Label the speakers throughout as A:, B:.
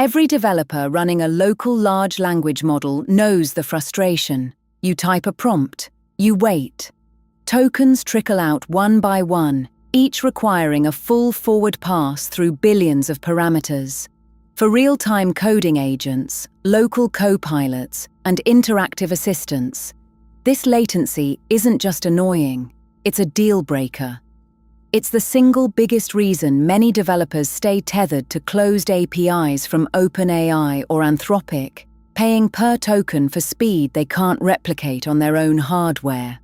A: Every developer running a local large language model knows the frustration. You type a prompt, you wait. Tokens trickle out one by one, each requiring a full forward pass through billions of parameters. For real-time coding agents, local co-pilots, and interactive assistants, this latency isn't just annoying, it's a deal-breaker. It's the single biggest reason many developers stay tethered to closed APIs from OpenAI or Anthropic, paying per token for speed they can't replicate on their own hardware.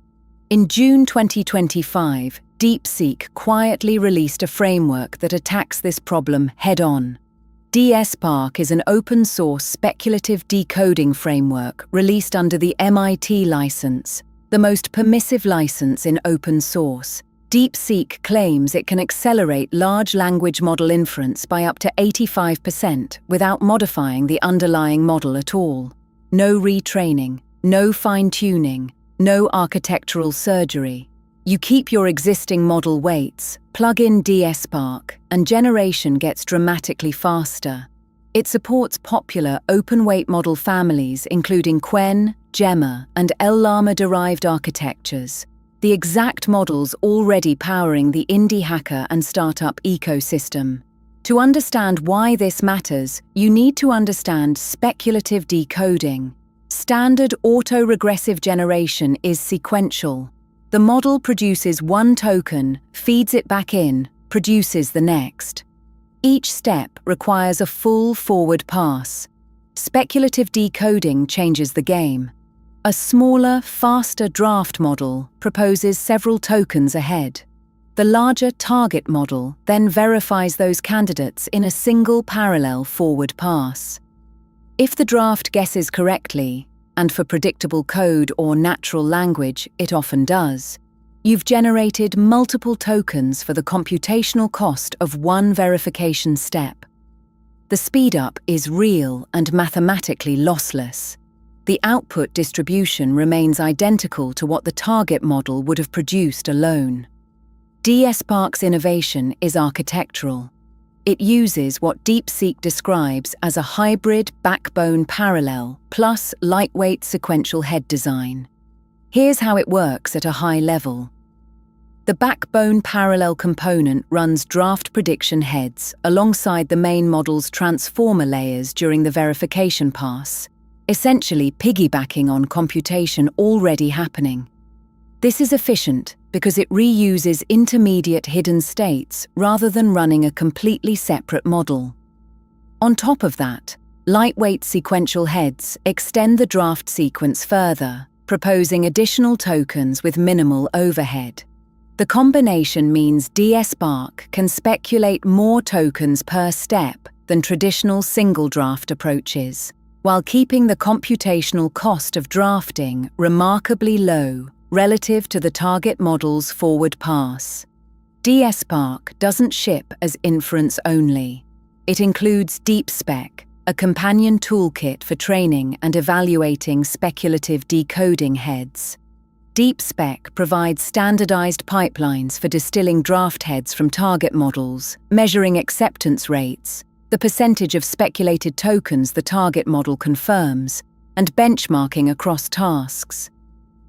A: In June 2025, DeepSeek quietly released a framework that attacks this problem head-on. DSpark is an open-source speculative decoding framework released under the MIT license, the most permissive license in open source. DeepSeek claims it can accelerate large language model inference by up to 85% without modifying the underlying model at all. No retraining, no fine-tuning, no architectural surgery. You keep your existing model weights, plug in DSpark, and generation gets dramatically faster. It supports popular open-weight model families including Qwen, Gemma, and LLaMA-derived architectures, the exact models already powering the indie hacker and startup ecosystem. To understand why this matters, you need to understand speculative decoding. Standard autoregressive generation is sequential. The model produces one token, feeds it back in, produces the next. Each step requires a full forward pass. Speculative decoding changes the game. A smaller, faster draft model proposes several tokens ahead. The larger target model then verifies those candidates in a single parallel forward pass. If the draft guesses correctly, and for predictable code or natural language it often does, you've generated multiple tokens for the computational cost of one verification step. The speedup is real and mathematically lossless. The output distribution remains identical to what the target model would have produced alone. DSpark's innovation is architectural. It uses what DeepSeek describes as a hybrid backbone parallel plus lightweight sequential head design. Here's how it works at a high level. The backbone parallel component runs draft prediction heads alongside the main model's transformer layers during the verification pass, essentially piggybacking on computation already happening. This is efficient because it reuses intermediate hidden states rather than running a completely separate model. On top of that, lightweight sequential heads extend the draft sequence further, proposing additional tokens with minimal overhead. The combination means DSpark can speculate more tokens per step than traditional single draft approaches, while keeping the computational cost of drafting remarkably low relative to the target model's forward pass. DSpark doesn't ship as inference only. It includes DeepSpec, a companion toolkit for training and evaluating speculative decoding heads. DeepSpec provides standardized pipelines for distilling draft heads from target models, measuring acceptance rates, the percentage of speculated tokens the target model confirms, and benchmarking across tasks.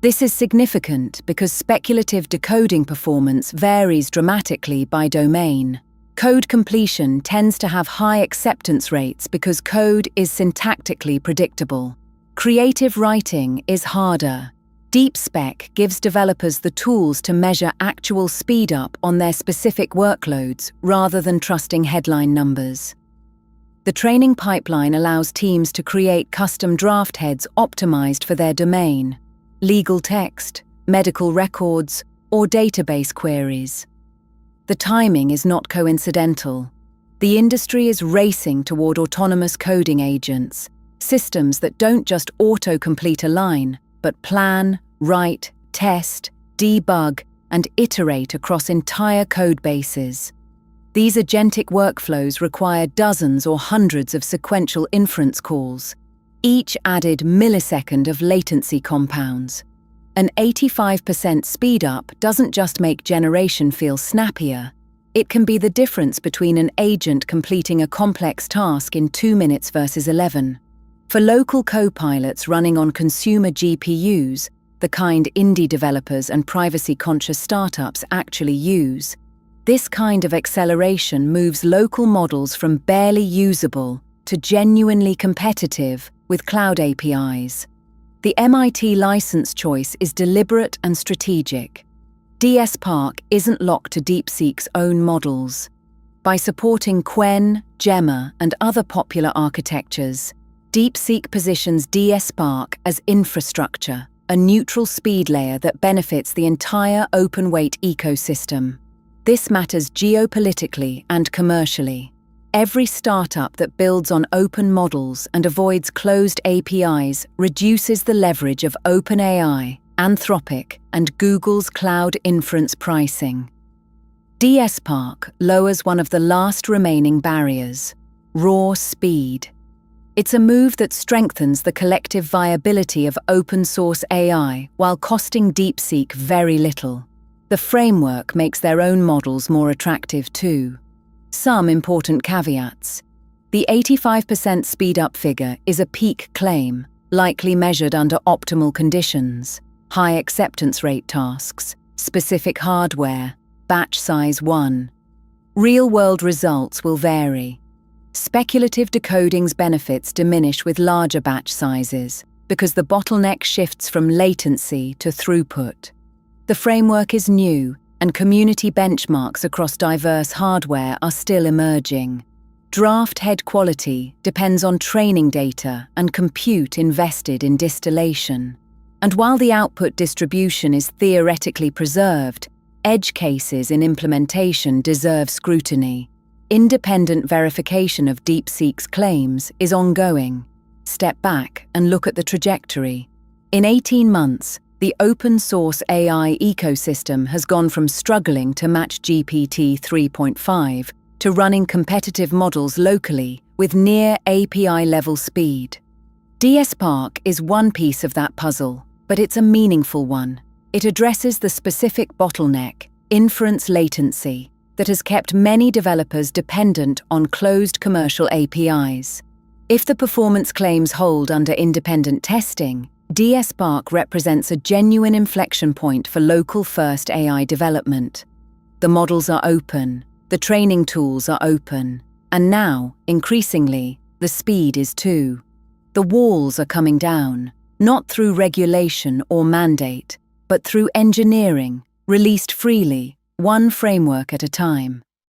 A: This is significant because speculative decoding performance varies dramatically by domain. Code completion tends to have high acceptance rates because code is syntactically predictable. Creative writing is harder. DeepSpec gives developers the tools to measure actual speedup on their specific workloads rather than trusting headline numbers. The training pipeline allows teams to create custom draft heads optimized for their domain, legal text, medical records, or database queries. The timing is not coincidental. The industry is racing toward autonomous coding agents, systems that don't just auto-complete a line, but plan, write, test, debug, and iterate across entire code bases. These agentic workflows require dozens or hundreds of sequential inference calls, each added millisecond of latency compounds. An 85% speedup doesn't just make generation feel snappier, It can be the difference between an agent completing a complex task in 2 minutes versus 11. For local co-pilots running on consumer GPUs, the kind indie developers and privacy-conscious startups actually use, this kind of acceleration moves local models from barely usable to genuinely competitive with cloud APIs. The MIT license choice is deliberate and strategic. DSpark isn't locked to DeepSeek's own models. By supporting Qwen, Gemma, and other popular architectures, DeepSeek positions DSpark as infrastructure, a neutral speed layer that benefits the entire open-weight ecosystem. This matters geopolitically and commercially. Every startup that builds on open models and avoids closed APIs reduces the leverage of OpenAI, Anthropic, and Google's cloud inference pricing. DSpark lowers one of the last remaining barriers: raw speed. It's a move that strengthens the collective viability of open-source AI while costing DeepSeek very little. The framework makes their own models more attractive too. Some important caveats. The 85% speed-up figure is a peak claim, likely measured under optimal conditions, high acceptance rate tasks, specific hardware, batch size 1. Real-world results will vary. Speculative decoding's benefits diminish with larger batch sizes because the bottleneck shifts from latency to throughput. The framework is new, and community benchmarks across diverse hardware are still emerging. Draft head quality depends on training data and compute invested in distillation. And while the output distribution is theoretically preserved, edge cases in implementation deserve scrutiny. Independent verification of DeepSeek's claims is ongoing. Step back and look at the trajectory. In 18 months, the open-source AI ecosystem has gone from struggling to match GPT 3.5 to running competitive models locally with near API-level speed. DSpark is one piece of that puzzle, but it's a meaningful one. It addresses the specific bottleneck, inference latency, that has kept many developers dependent on closed commercial APIs. If the performance claims hold under independent testing, DSpark represents a genuine inflection point for local-first AI development. The models are open, the training tools are open, and now, increasingly, the speed is too. The walls are coming down, not through regulation or mandate, but through engineering, released freely, one framework at a time.